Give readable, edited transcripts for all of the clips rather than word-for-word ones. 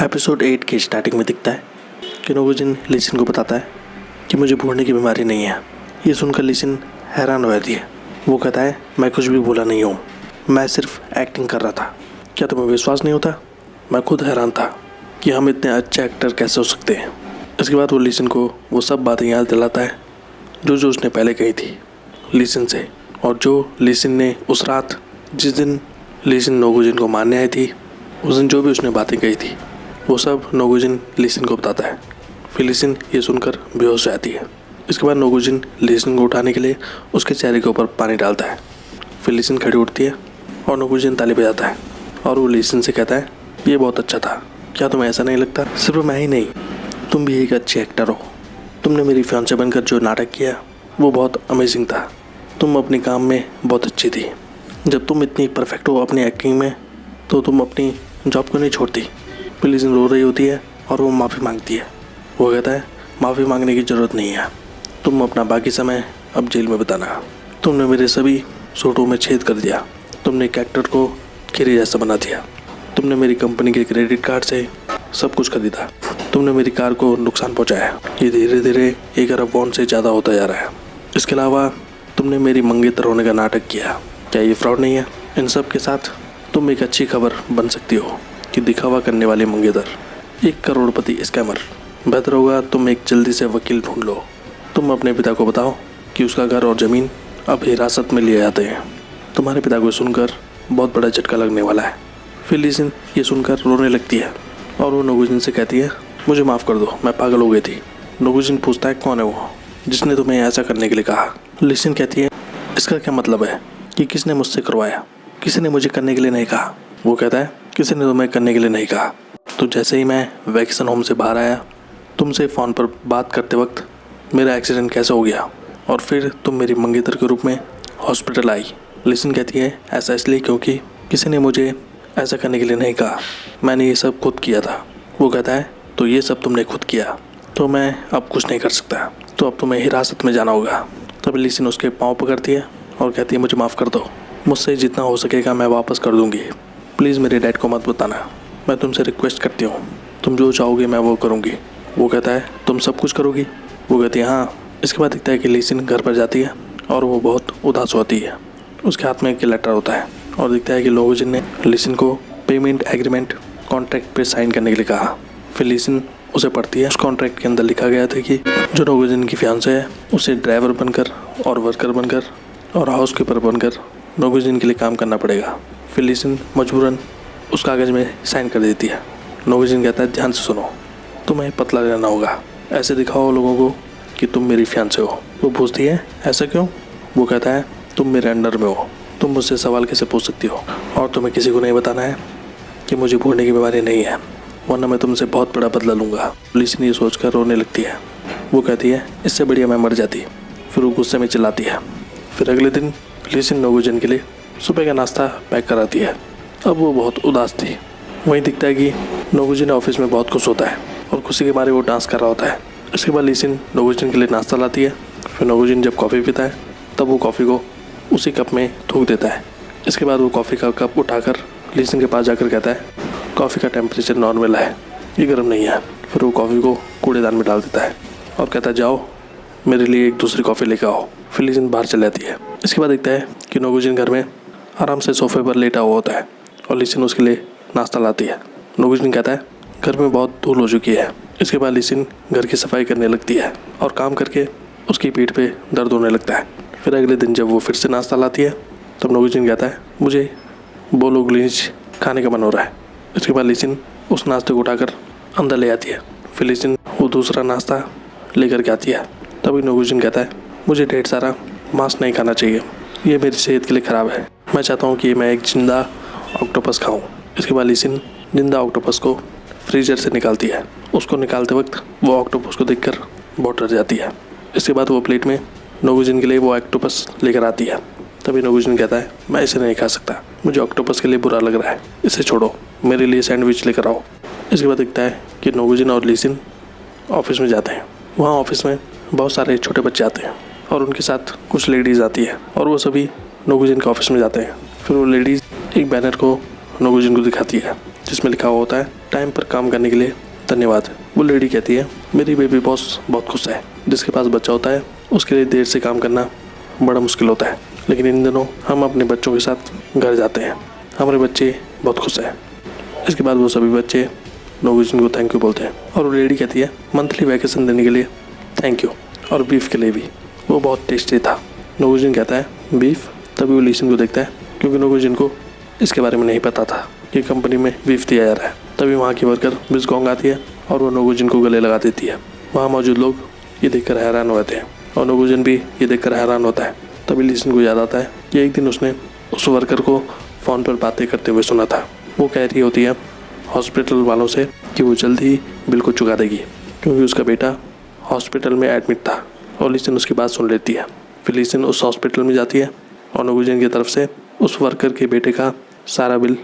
Episode 8 के starting में दिखता है कि नोगुजिन लिसिन को बताता है कि मुझे भूलने की बीमारी नहीं है। ये सुनकर लिसिन हैरान हो जाती है। वो कहता है, मैं कुछ भी भूला नहीं हूँ, मैं सिर्फ एक्टिंग कर रहा था। क्या तुम्हें विश्वास नहीं होता? मैं खुद हैरान था कि हम इतने अच्छे एक्टर कैसे हो सकते हैं। इसके बाद वो लिसिन को वो सब बातें याद दिलाता है जो उसने पहले कही थी लिसिन से, और जो लिसिन ने उस रात जिस दिन लिसिन नोगुजिन को मारने आई थी, उस दिन जो भी उसने बातें कही थी वो सब नोगुजिन लिसिन को बताता है। फिर लिसिन ये सुनकर बेहोश हो जाती है। इसके बाद नोगुजिन लिसिन को उठाने के लिए उसके चेहरे के ऊपर पानी डालता है। फिर लिसिन खड़ी उठती है और नोगुजिन ताली बजाता है और वो लिसिन से कहता है, ये बहुत अच्छा था। क्या तुम्हें ऐसा नहीं लगता? सिर्फ मैं ही नहीं, तुम भी एक अच्छे एक्टर हो। तुमने मेरी फियांसे बनकर जो नाटक किया वो बहुत अमेजिंग था। तुम अपने काम में बहुत अच्छी थी। जब तुम इतनी परफेक्ट हो अपनी एक्टिंग में तो तुम अपनी जॉब को नहीं छोड़ती। फिर लिसिन रो रही होती है और वो माफ़ी मांगती है। वो कहता है, माफ़ी मांगने की ज़रूरत नहीं है, तुम अपना बाकी समय अब जेल में बिताना। तुमने मेरे सभी सूटों में छेद कर दिया। तुमने एक एक्टर को खीरे जैसा बना दिया। तुमने मेरी कंपनी के क्रेडिट कार्ड से सब कुछ खरीदा। तुमने मेरी कार को नुकसान पहुंचाया। ये धीरे धीरे 1 अरब वॉन से ज़्यादा होता जा रहा है। इसके अलावा तुमने मेरी मंगेतर होने का नाटक किया। क्या ये फ्रॉड नहीं है? इन सब के साथ तुम एक अच्छी खबर बन सकती हो कि दिखावा करने वाले मंगेतर 1 करोड़पति स्कैमर। बेहतर होगा तुम एक जल्दी से वकील ढूंढ लो। तुम अपने पिता को बताओ कि उसका घर और ज़मीन अब हिरासत में लिए जाते हैं। तुम्हारे पिता को सुनकर बहुत बड़ा झटका लगने वाला है। फिर लिसिन ये सुनकर रोने लगती है और वो नोगुजिन से कहती है, मुझे माफ़ कर दो, मैं पागल हो गई थी। नोगुजिन पूछता है, कौन है वो जिसने तुम्हें ऐसा करने के लिए कहा? लिसिन कहती है, इसका क्या मतलब है कि किसने मुझसे करवाया? किसी ने मुझे करने के लिए नहीं कहा। वो कहता है, किसी ने तुम्हें करने के लिए नहीं कहा। तो जैसे ही मैं वैकेशन होम से बाहर आया, तुमसे फ़ोन पर बात करते वक्त मेरा एक्सीडेंट कैसे हो गया और फिर तुम मेरी मंगेतर के रूप में हॉस्पिटल आई। लिसिन कहती है, ऐसा इसलिए क्योंकि किसी ने मुझे ऐसा करने के लिए नहीं कहा। मैंने ये सब खुद किया था। वो कहता है, तो ये सब तुमने खुद किया तो मैं अब कुछ नहीं कर सकता, तो अब तुम्हें हिरासत में जाना होगा। तब लिसिन उसके पाँव पकड़ती है और कहती है, मुझे माफ़ कर दो, मुझसे जितना हो सकेगा मैं वापस कर दूँगी। प्लीज़ मेरे डैड को मत बताना, मैं तुमसे रिक्वेस्ट करती हूँ। तुम जो चाहोगे मैं वो करूँगी। वो कहता है, तुम सब कुछ करोगी? वो कहती है, हाँ। इसके बाद दिखता है कि लिसिन घर पर जाती है और वो बहुत उदास होती है। उसके हाथ में एक लेटर होता है और दिखता है कि नोगुजिन ने लिसिन को पेमेंट एग्रीमेंट कॉन्ट्रैक्ट पे साइन करने के लिए कहा। फिर लिसिन उसे पढ़ती है। उस कॉन्ट्रैक्ट के अंदर लिखा गया था कि जो नोगुजिन की फियांसे है उसे ड्राइवर बनकर और वर्कर बनकर और हाउस कीपर बनकर नोगुजिन के लिए काम करना पड़ेगा। फिर लिसिन मजबूरन उस कागज़ में साइन कर देती है। नोगुजिन कहता है, ध्यान से सुनो, तुम्हें पतला रहना होगा, ऐसे दिखाओ लोगों को कि तुम मेरी फियांसे हो। वो पूछती है, ऐसा क्यों? वो कहता है, तुम मेरे अंडर में हो, तुम मुझसे सवाल कैसे पूछ सकती हो? और तुम्हें किसी को नहीं बताना है कि मुझे भूलने की बीमारी नहीं है, वरना मैं तुमसे बहुत बड़ा बदला लूँगा। लिसिन ये सोचकर रोने लगती है। वो कहती है, इससे बढ़िया मैं मर जाती। फिर वो गुस्से में चिल्लाती है। फिर अगले दिन लिसिन नोगुजिन के लिए सुबह का नाश्ता पैक कराती है। अब वो बहुत उदास थी। वहीं दिखता है कि नोगुजिन ऑफिस में बहुत खुश होता है और खुशी के मारे वो डांस कर रहा होता है। इसके बाद लिसिन नोगुजिन के लिए नाश्ता लाती है। फिर नोगुजिन जब कॉफ़ी पीता है तब वो कॉफ़ी को उसी कप में थूक देता है। इसके बाद वो कॉफ़ी का कप उठाकर लिसिन के पास जाकर कहता है, कॉफ़ी का टेम्परेचर नॉर्मल है, ये गर्म नहीं है। फिर वो कॉफ़ी को कूड़ेदान में डाल देता है और कहता है, जाओ मेरे लिए एक दूसरी कॉफ़ी लेकर आओ। फिर लिसिन बाहर चल जाती है। इसके बाद दिखता है कि नोगुजिन घर में आराम से सोफे पर लेटा हुआ होता है और लिसिन उसके लिए नाश्ता लाती है। नोगुजिन कहता है, घर में बहुत धूल हो चुकी है। इसके बाद लिसिन घर की सफाई करने लगती है और काम करके उसकी पीठ पे दर्द होने लगता है। फिर अगले दिन जब वो फिर से नाश्ता लाती है तब नोगुजिन कहता है, मुझे बोलोग्नीज खाने का मन हो रहा है। इसके बाद लिसिन उस नाश्ते को उठाकर अंदर ले आती है। फिर लिसिन वो दूसरा नाश्ता लेकर के आती है। तभी नोगुजिन कहता है, मुझे ढेर सारा मांस नहीं खाना चाहिए, ये मेरी सेहत के लिए ख़राब है। मैं चाहता हूँ कि मैं एक जिंदा ऑक्टोपस खाऊं। इसके बाद लिसिन जिंदा ऑक्टोपस को फ्रीजर से निकालती है। उसको निकालते वक्त वो ऑक्टोपस को देखकर बहुत डर जाती है। इसके बाद वो प्लेट में नोगुजिन के लिए वो ऑक्टोपस लेकर आती है। तभी नोगुजिन कहता है, मैं इसे नहीं खा सकता, मुझे ऑक्टोपस के लिए बुरा लग रहा है, इसे छोड़ो, मेरे लिए सैंडविच लेकर आओ। इसके बाद दिखता है कि नोगुजिन और लिसिन ऑफिस में जाते हैं। वहाँ ऑफिस में बहुत सारे छोटे बच्चे आते हैं और उनके साथ कुछ लेडीज़ आती है और वो सभी नोगुजिन के ऑफिस में जाते हैं। फिर वो लेडीज़ एक बैनर को नोगुजिन को दिखाती है जिसमें लिखा हुआ होता है, टाइम पर काम करने के लिए धन्यवाद। वो लेडी कहती है मेरी बेबी बॉस बहुत खुश है। जिसके पास बच्चा होता है उसके लिए देर से काम करना बड़ा मुश्किल होता है, लेकिन इन दिनों हम अपने बच्चों के साथ घर जाते हैं। हमारे बच्चे बहुत खुश हैं। इसके बाद वो सभी बच्चे नोगुजिन को थैंक यू बोलते हैं और वो लेडी कहती है मंथली वैकेशन देने के लिए थैंक यू, और बीफ के लिए भी, वो बहुत टेस्टी था। नोगुजिन कहता है बीफ। तभी वो लीसन को देखता है क्योंकि नोगुजिन को इसके बारे में नहीं पता था कि कंपनी में बीफ दिया जा रहा है। तभी वहाँ की वर्कर मिस गोंग आती है और वो नोगुजिन को गले लगा देती है। वहाँ मौजूद लोग ये देखकर हैरान हो जाते हैं और नोगुजिन भी ये देखकर हैरान होता है। तभी लीसन को याद आता है कि एक दिन उसने उस वर्कर को फ़ोन पर बातें करते हुए सुना था। वो कह रही होती है हॉस्पिटल वालों से कि वो जल्द ही बिल को चुका देगी क्योंकि उसका बेटा हॉस्पिटल में एडमिट था। और लीसन उसकी बात सुन लेती है। फिर लीसन उस हॉस्पिटल में जाती है और नोगुजिन की तरफ से उस वर्कर के बेटे का सारा बिल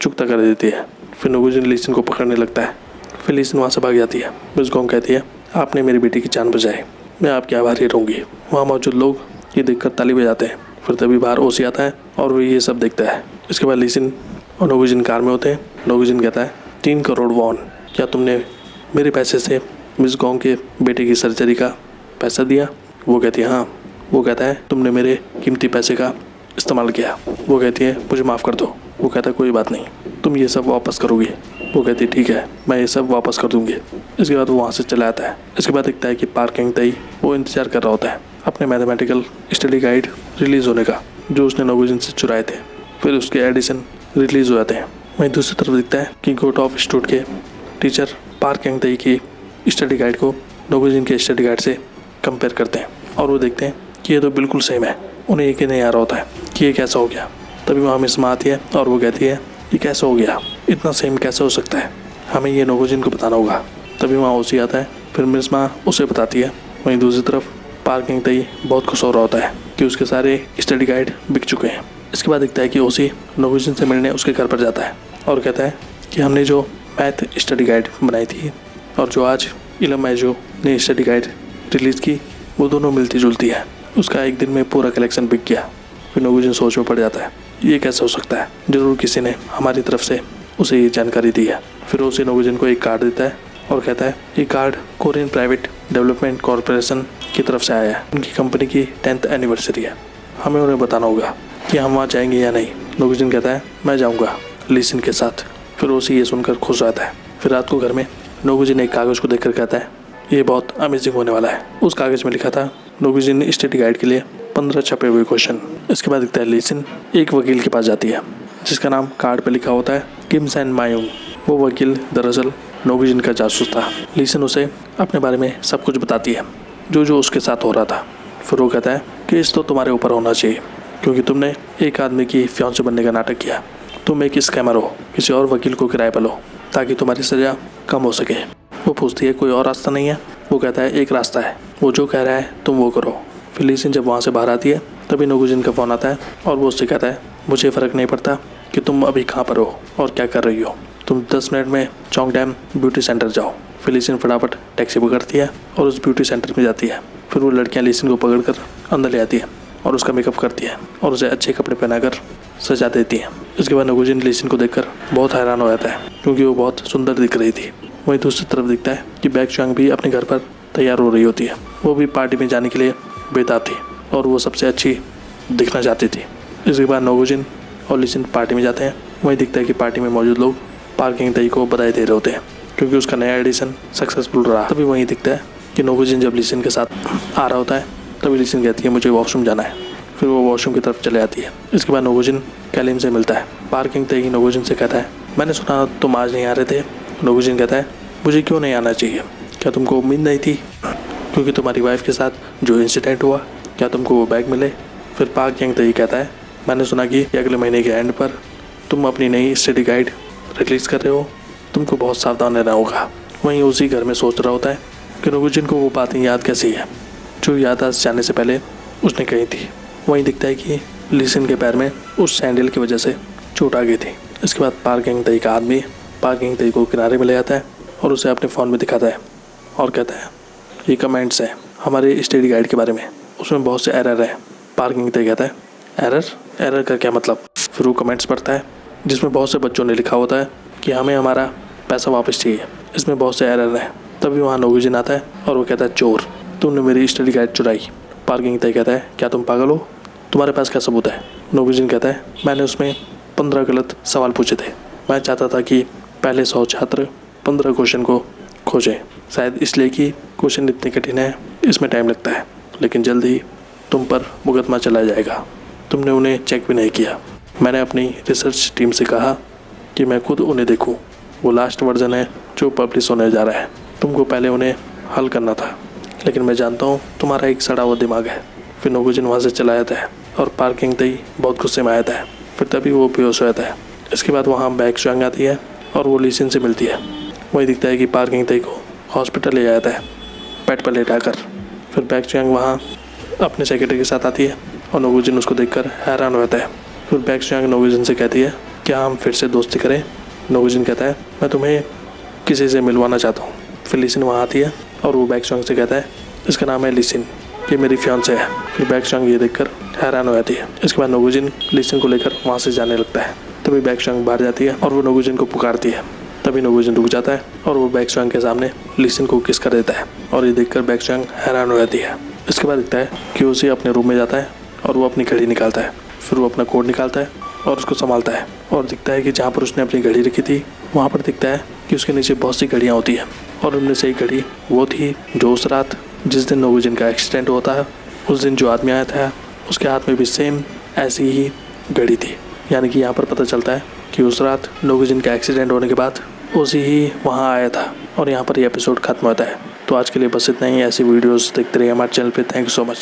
चुकता कर देती है। फिर नोगुजिन लीसन को पकड़ने लगता है। फिर लीसन वहाँ से भाग जाती है। मिस गोंग कहती है आपने मेरी बेटी की जान बचाई, मैं आपकी आभारी रहूँगी। वहाँ मौजूद लोग ये देखकर ताली बजाते हैं। फिर तभी बाहर ओसी आता है और वो ये सब देखता है। इसके बाद लीसन और नोगुजिन कार में होते हैं। नोगुजिन कहता है 3 करोड़ वॉन, क्या तुमने मेरे पैसे से मिस गोंग के बेटे की सर्जरी का पैसा दिया? वो कहती है हाँ। वो कहता है तुमने मेरे कीमती पैसे का इस्तेमाल किया। वो कहती है मुझे माफ़ कर दो। वो कहता है कोई बात नहीं, तुम ये सब वापस करोगी? वो कहती है ठीक है, मैं ये सब वापस कर दूंगी। इसके बाद वो वहाँ से चला आता है। इसके बाद दिखता है कि पार्क हैंग ताई वो इंतजार कर रहा होता है अपने मैथमेटिकल स्टडी गाइड रिलीज़ होने का जो उसने नोगुजिन से चुराए थे। फिर उसके एडिशन रिलीज़ हो जाते हैं। वहीं दूसरी तरफ दिखता है कि गोट ऑफ इंस्टीट्यूट के टीचर पार्क हैंग ताई की स्टडी गाइड को नोगुजिन के स्टडी गाइड से कंपेयर करते हैं और वो देखते हैं कि ये तो बिल्कुल सेम है। उन्हें यकीन नहीं आ रहा होता है कि ये कैसा हो गया। तभी वहाँ मिस मा आती है और वो कहती है ये कैसा हो गया, इतना सेम कैसे हो सकता है, हमें ये नोगुजिन को बताना होगा। तभी वहाँ ओसी आता है। फिर मिस मा उसे बताती है। वहीं दूसरी तरफ पार्क हैंग ताई बहुत खुश हो रहा होता है कि उसके सारे स्टडी गाइड बिक चुके हैं। इसके बाद दिखता है कि ओसी नोगुजिन से मिलने उसके घर पर जाता है और कहता है कि हमने जो मैथ स्टडी गाइड बनाई थी और जो आज इलम मैजो ने स्टडी गाइड रिलीज़ की वो दोनों मिलती जुलती है। उसका एक दिन में पूरा कलेक्शन बिक गया। फिर नोगुजिन सोच में पड़ जाता है ये कैसे हो सकता है, ज़रूर किसी ने हमारी तरफ से उसे ये जानकारी दी है। फिर उसे नोगुजिन को एक कार्ड देता है और कहता है ये card Korean private development corporation की तरफ से आया है। उनकी कंपनी की 10th एनिवर्सरी है, हमें उन्हें बताना होगा कि हम वहाँ जाएंगे या नहीं। नोगुजिन कहता है मैं जाऊँगा लीसन के साथ। फिर उसे ये सुनकर खुश हो जाता है। फिर रात को घर में नोगुजिन एक कागज़ को देखकर कहता है ये बहुत अमेजिंग होने वाला है। उस कागज़ में लिखा था नोगुजिन ने स्टडी गाइड के लिए 15 छपे हुए क्वेश्चन। इसके बाद दिखता है लीसन एक वकील के पास जाती है जिसका नाम कार्ड पर लिखा होता है किम सैन मायूंग। वो वकील दरअसल नोगुजिन का जासूस था। लीसन उसे अपने बारे में सब कुछ बताती है जो जो उसके साथ हो रहा था। फिर वो कहता है केस तो तुम्हारे ऊपर होना चाहिए क्योंकि तुमने एक आदमी की फियांसे बनने का नाटक किया। तुम एक स्कैमर हो, किसी और वकील को किराए पर लो ताकि तुम्हारी सज़ा कम हो सके। वो पूछती है कोई और रास्ता नहीं है? वो कहता है एक रास्ता है, वो जो कह रहा है तुम वो करो। फिर लीसन जब वहाँ से बाहर आती है तभी नोगुजिन का फ़ोन आता है और वो उससे कहता है मुझे फ़र्क नहीं पड़ता कि तुम अभी कहाँ पर हो और क्या कर रही हो, तुम 10 मिनट में चोंगडैम ब्यूटी सेंटर जाओ। फिर लीसन फटाफट टैक्सी पकड़ती है और उस ब्यूटी सेंटर में जाती है। फिर वो लड़कियाँ लीसन को पकड़कर अंदर ले आती है और उसका मेकअप करती है और उसे अच्छे कपड़े पहनाकर सजा देती है। इसके बाद नोगुजिन लीसन को देखकर बहुत हैरान हो जाता है क्योंकि वो बहुत सुंदर दिख रही थी। वहीं दूसरी तरफ दिखता है कि बैक चुआंग भी अपने घर पर तैयार हो रही होती है। वो भी पार्टी में जाने के लिए बेताब थी और वो सबसे अच्छी दिखना चाहती थी। इसके बाद नोगुजिन और लीसन पार्टी में जाते हैं। वहीं दिखता है कि पार्टी में मौजूद लोग पार्क हैंग ताई को बधाई दे रहे होते हैं क्योंकि उसका नया एडिशन सक्सेसफुल रहा। तभी वहीं दिखता है कि नोगुजिन जब लीसन के साथ आ रहा होता है तभी लीसन कहती है मुझे वॉशरूम जाना है। फिर वो वॉशरूम की तरफ चले आती है। इसके बाद नोगुजिन कैलिम से मिलता है। पार्क हैंग ताई नोगुजिन से कहता है मैंने सुना तुम आज नहीं आ रहे थे। नोगुजिन कहता है मुझे क्यों नहीं आना चाहिए, क्या तुमको उम्मीद नहीं थी क्योंकि तुम्हारी वाइफ के साथ जो इंसिडेंट हुआ, क्या तुमको वो बैग मिले? फिर पार्क हैंग ताई कहता है मैंने सुना कि अगले महीने के एंड पर तुम अपनी नई स्टडी गाइड रिलीज़ कर रहे हो, तुमको बहुत सावधान रहना होगा। वहीं उसी घर में सोच रहा होता है कि नोगुजिन को वो बातें याद कैसी है जो याददाश्त जाने से पहले उसने कही थी। वहीं दिखता है कि लीसन के पैर में उस सैंडल की वजह से चोट आ गई थी। इसके बाद पार्क हैंग ताई का आदमी पार्क हैंग ताई को किनारे में ले आता है और उसे अपने फ़ोन में दिखाता है और कहता है ये कमेंट्स हैं हमारे स्टडी गाइड के बारे में, उसमें बहुत से एरर है। पार्क हैंग ताई कहता है एरर का क्या मतलब? फिर वो कमेंट्स पढ़ता है जिसमें बहुत से बच्चों ने लिखा होता है कि हमें हमारा पैसा वापस चाहिए, इसमें बहुत से एरर हैं। तभी वहाँ नोगुजिन आता है और वो कहता है चोर, तुमने मेरी स्टडी गाइड चुराई। पार्किंग तय कहता है क्या तुम पागल हो, तुम्हारे पास क्या सबूत है। नोगुजिन कहता है मैंने उसमें 15 गलत सवाल पूछे थे, मैं चाहता था कि पहले 100 छात्र 15 क्वेश्चन को खोजें, शायद इसलिए कि क्वेश्चन इतने कठिन है, इसमें टाइम लगता है, लेकिन जल्द ही तुम पर मुकदमा चला जाएगा। तुमने उन्हें चेक भी नहीं किया। मैंने अपनी रिसर्च टीम से कहा कि मैं खुद उन्हें देखूं। वो लास्ट वर्जन है जो पब्लिश होने जा रहा है। तुमको पहले उन्हें हल करना था, लेकिन मैं जानता हूँ तुम्हारा एक सड़ा हुआ दिमाग है। फिर नोगुजिन वहाँ से चला जाता है और पार्किंग तई बहुत गुस्से में आता है। फिर तभी वो बेहोश हो जाता है। इसके बाद वहाँ बैक्सुआंग आती है और वो लीसिन से मिलती है। वही दिखता है कि पार्किंग तई को हॉस्पिटल ले जाता है बेड पर लेटाकर। फिर बैक्सुआंग वहाँ अपने सेक्रेटरी के साथ आती है और नोगुजिन उसको देखकर हैरान हो जाता है। फिर बैक्सुआंग नोगुजिन से कहती है क्या हम फिर से दोस्ती करें। नोगुजिन कहता है मैं तुम्हें किसी से मिलवाना चाहता हूँ। फिर लीसिन वहाँ आती है और वो बैक्सुआंग से कहता है इसका नाम है लीसिन, ये मेरी फियांसे है। फिर बैक्सुआंग ये देखकर हैरान हो जाती है। इसके बाद नोगुजिन लीसिन को लेकर वहाँ से जाने लगता है। तभी बैक्सुआंग बाहर जाती है और वो नोगुजिन को पुकारती है। तभी नोगुजिन रुक जाता है और वो बैक्सुआंग के सामने लीसिन को किस कर देता है और ये देखकर बैक्सुआंग हैरान हो जाती है। इसके बाद दिखता है कि उसे अपने रूम में जाता है और वो अपनी घड़ी निकालता है। फिर वो अपना कोड निकालता है और उसको संभालता है और दिखता है कि जहाँ पर उसने अपनी घड़ी रखी थी वहाँ पर दिखता है कि उसके नीचे बहुत सी घड़ियाँ होती हैं और उनमें से एक घड़ी वो थी जो उस रात जिस दिन नोगुजिन का एक्सीडेंट होता है उस दिन जो आदमी आया था उसके हाथ में भी सेम ऐसी ही घड़ी थी। यानी कि यहाँ पर पता चलता है कि उस रात नोगुजिन का एक्सीडेंट होने के बाद उसी ही वहाँ आया था। और यहाँ पर ये एपिसोड खत्म होता है। तो आज के लिए बस इतना ही। ऐसी वीडियोस देखते रहिए हमारे चैनल पे। Thank you so much.